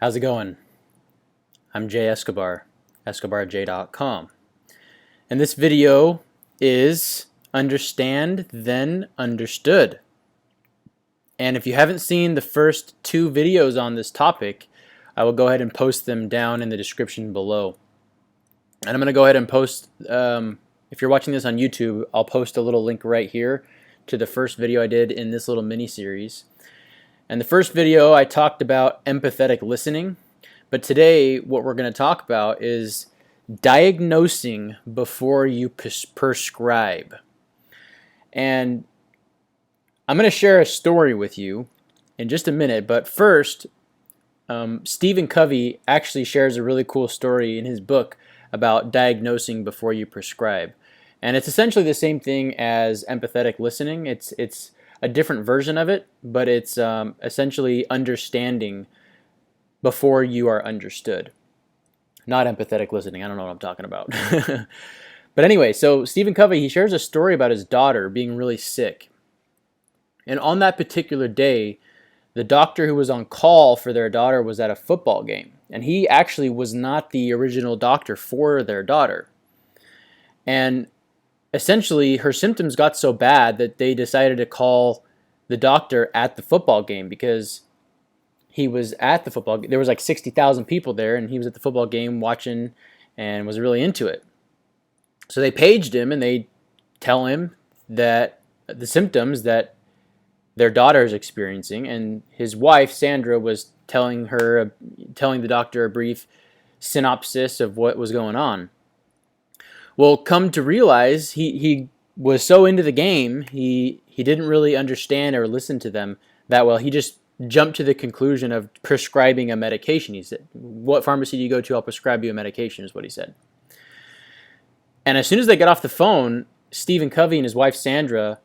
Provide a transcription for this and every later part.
How's it going? I'm Jay Escobar, escobarj.com. And this video is Understand Then Understood. And if you haven't seen the first two videos on this topic, I will go ahead and post them down in the description below. And I'm going to go ahead and post, if you're watching this on YouTube, I'll post a little link right here to the first video I did in this little mini-series. And the first video I talked about empathetic listening, but today what we're going to talk about is diagnosing before you prescribe. And I'm going to share a story with you in just a minute, but first, Covey actually shares a really cool story in his book about diagnosing before you prescribe. And it's essentially the same thing as empathetic listening. It's a different version of it, but it's essentially understanding before you are understood. Not empathetic listening. I don't know what I'm talking about. But anyway, so Covey, he shares a story about his daughter being really sick. And on that particular day, the doctor who was on call for their daughter was at a football game. And he actually was not the original doctor for their daughter. And essentially, her symptoms got so bad that they decided to call the doctor at the football game because he was at the football game. There was like 60,000 people there, and he was at the football game watching and was really into it. So they paged him, and they tell him that the symptoms that their daughter is experiencing, and his wife, Sandra, was telling the doctor a brief synopsis of what was going on. Well, come to realize, he was so into the game, he didn't really understand or listen to them that well. He just jumped to the conclusion of prescribing a medication. He said, "What pharmacy do you go to? I'll prescribe you a medication," is what he said. And as soon as they get off the phone, Covey and his wife, Sandra,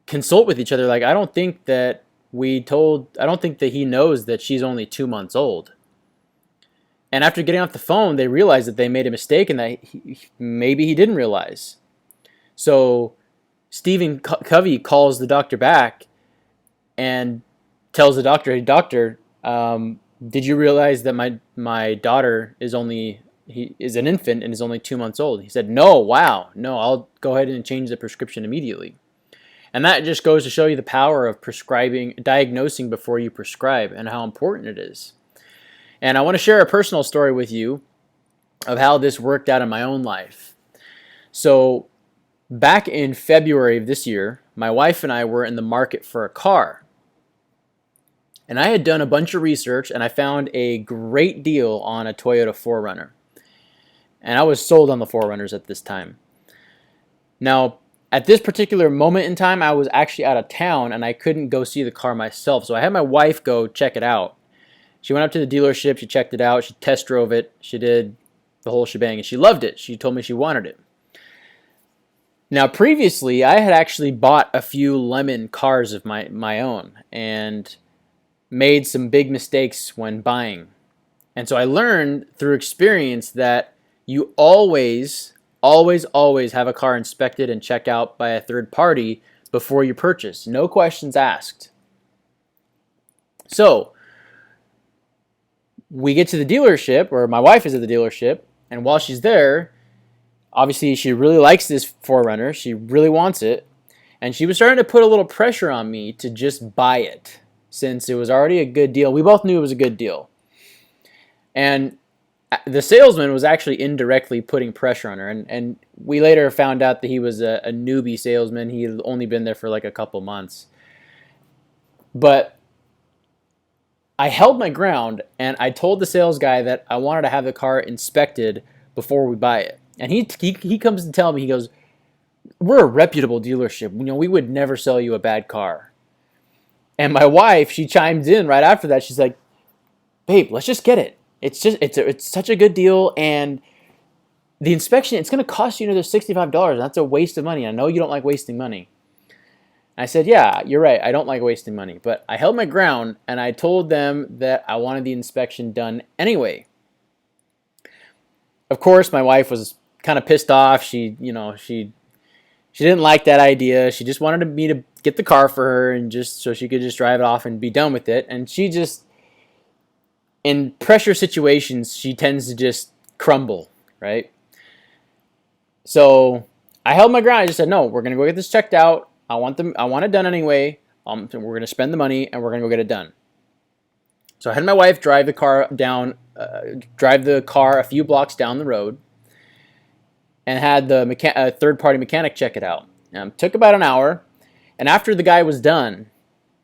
consult with each other like, I don't think that he knows that she's only 2 months old. And after getting off the phone, they realized that they made a mistake and that maybe he didn't realize. So Covey calls the doctor back and tells the doctor, "Hey, doctor, did you realize that my daughter is an infant and is only 2 months old?" He said, "No, wow, no, I'll go ahead and change the prescription immediately." And that just goes to show you the power of diagnosing before you prescribe and how important it is. And I want to share a personal story with you of how this worked out in my own life. So back in February of this year, my wife and I were in the market for a car. And I had done a bunch of research, and I found a great deal on a Toyota 4Runner. And I was sold on the 4Runners at this time. Now, at this particular moment in time, I was actually out of town, and I couldn't go see the car myself. So I had my wife go check it out. She went up to the dealership, she checked it out, she test drove it, she did the whole shebang, and she loved it. She told me she wanted it. Now, previously, I had actually bought a few lemon cars of my own and made some big mistakes when buying. And so I learned through experience that you always have a car inspected and checked out by a third party before you purchase. No questions asked. So we get to the dealership, or my wife is at the dealership, and while she's there, obviously she really likes this 4Runner. She really wants it, and she was starting to put a little pressure on me to just buy it since it was already a good deal. We both knew it was a good deal. And the salesman was actually indirectly putting pressure on her, and we later found out that he was a newbie salesman. He had only been there for like a couple months. But I held my ground, and I told the sales guy that I wanted to have the car inspected before we buy it. And he comes to tell me, he goes, "We're a reputable dealership. We would never sell you a bad car." And my wife, she chimed in right after that. She's like, "Babe, let's just get it. It's such a good deal, and the inspection, it's going to cost you another $65, and that's a waste of money. I know you don't like wasting money." I said, "Yeah, you're right. I don't like wasting money." But I held my ground, and I told them that I wanted the inspection done anyway. Of course, my wife was kind of pissed off. She didn't like that idea. She just wanted me to get the car for her and just so she could just drive it off and be done with it. And she just in pressure situations, she tends to just crumble, right? So I held my ground. I just said, no, we're going to go get this checked out. I want it done anyway. We're going to spend the money and we're going to go get it done. So I had my wife drive the car a few blocks down the road, and had the third-party mechanic check it out. Took about an hour, and after the guy was done,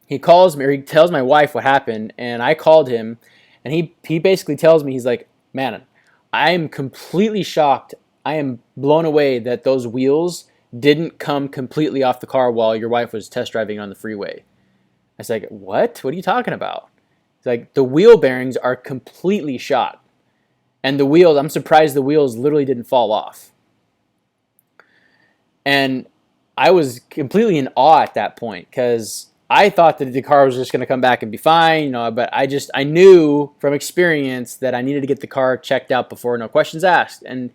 he calls me, or he tells my wife what happened, and I called him, and he basically tells me, he's like, man, I'm completely shocked. I am blown away that those wheels didn't come completely off the car while your wife was test driving on the freeway. I was like, what? What are you talking about? It's like, the wheel bearings are completely shot. And the wheels, I'm surprised the wheels literally didn't fall off. And I was completely in awe at that point, because I thought that the car was just going to come back and be fine, but I knew from experience that I needed to get the car checked out before no questions asked. And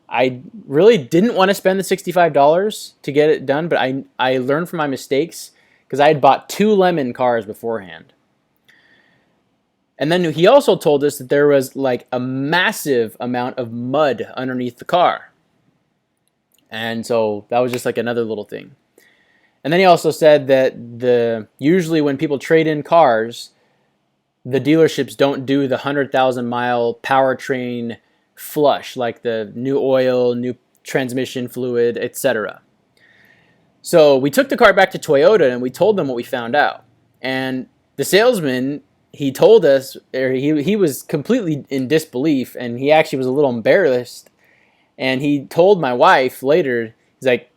I really didn't want to spend the $65 to get it done, but I learned from my mistakes, because I had bought 2 lemon cars beforehand. And then he also told us that there was like a massive amount of mud underneath the car. And so that was just like another little thing. And then he also said that usually when people trade in cars, the dealerships don't do the 100,000 mile powertrain flush, like the new oil, new transmission fluid, etc. So we took the car back to Toyota and we told them what we found out. And the salesman, he told us, or he was completely in disbelief, and he actually was a little embarrassed. And he told my wife later, he's like,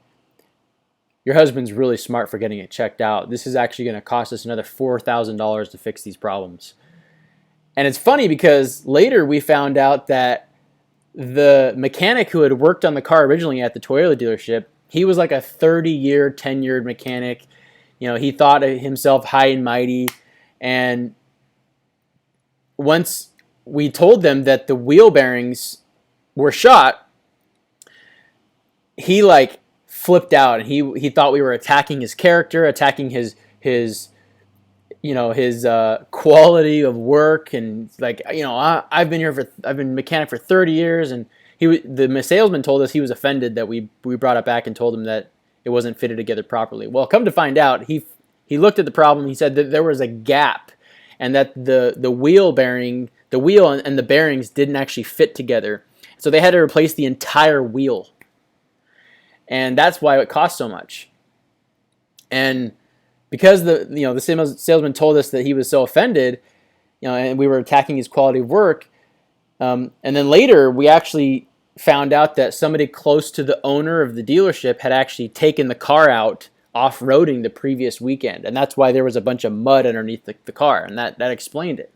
your husband's really smart for getting it checked out. This is actually going to cost us another $4,000 to fix these problems. And it's funny because later we found out that the mechanic who had worked on the car originally at the Toyota dealership, he was like a 30-year, tenured mechanic. He thought of himself high and mighty. And once we told them that the wheel bearings were shot, he like flipped out, and he thought we were attacking his character, attacking his quality of work, and like, I've been mechanic for 30 years, and the salesman told us he was offended that we brought it back and told him that it wasn't fitted together properly. Well, come to find out, he looked at the problem. He said that there was a gap, and that the wheel and the bearings didn't actually fit together, so they had to replace the entire wheel. And that's why it cost so much. And because the salesman told us that he was so offended, and we were attacking his quality of work, and then later we actually found out that somebody close to the owner of the dealership had actually taken the car out off-roading the previous weekend, and that's why there was a bunch of mud underneath the car, and that explained it.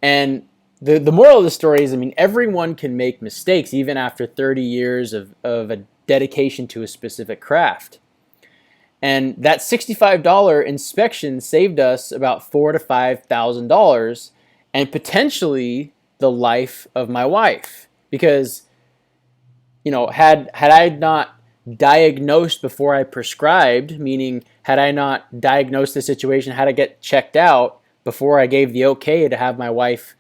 And the moral of the story is, everyone can make mistakes even after 30 years of a dedication to a specific craft. And that $65 inspection saved us about $4,000 to $5,000, and potentially the life of my wife. Because, had I not diagnosed before I prescribed, meaning had I not diagnosed the situation, had I get checked out before I gave the okay to have my wife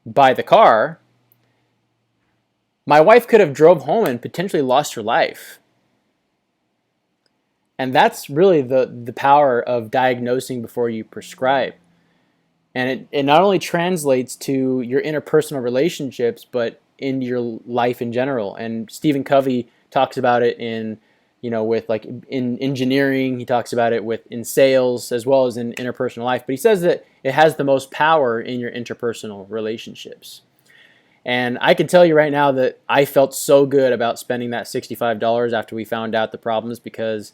buy the car, my wife could have drove home and potentially lost her life. And that's really the power of diagnosing before you prescribe. And it not only translates to your interpersonal relationships, but in your life in general. And Stephen Covey talks about it in engineering. He talks about it in sales as well as in interpersonal life. But he says that it has the most power in your interpersonal relationships. And I can tell you right now that I felt so good about spending that $65 after we found out the problems, because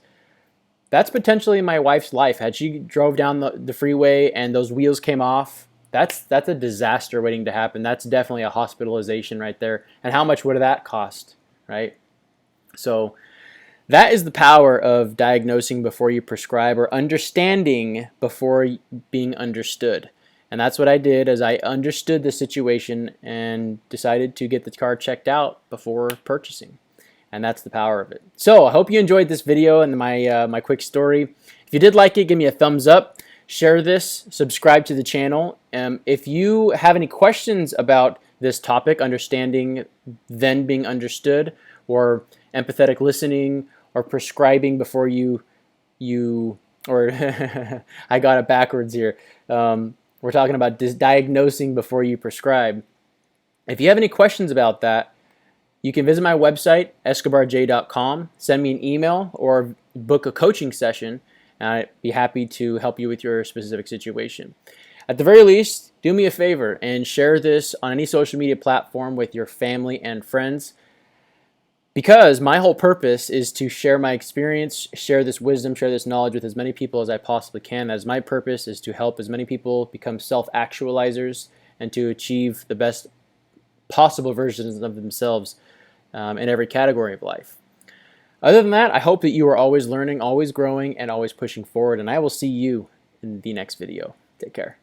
that's potentially my wife's life. Had she drove down the freeway and those wheels came off, that's a disaster waiting to happen. That's definitely a hospitalization right there. And how much would that cost, right? So that is the power of diagnosing before you prescribe, or understanding before being understood. And that's what I did, as I understood the situation and decided to get the car checked out before purchasing. And that's the power of it. So I hope you enjoyed this video and my quick story. If you did like it, give me a thumbs up. Share this, subscribe to the channel. If you have any questions about this topic, understanding then being understood, or empathetic listening, or prescribing before you or I got it backwards here. We're talking about diagnosing before you prescribe. If you have any questions about that, you can visit my website, escobarj.com, send me an email, or book a coaching session, and I'd be happy to help you with your specific situation. At the very least, do me a favor and share this on any social media platform with your family and friends, because my whole purpose is to share my experience, share this wisdom, share this knowledge with as many people as I possibly can. As my purpose is to help as many people become self-actualizers and to achieve the best possible versions of themselves in every category of life. Other than that, I hope that you are always learning, always growing, and always pushing forward, and I will see you in the next video. Take care.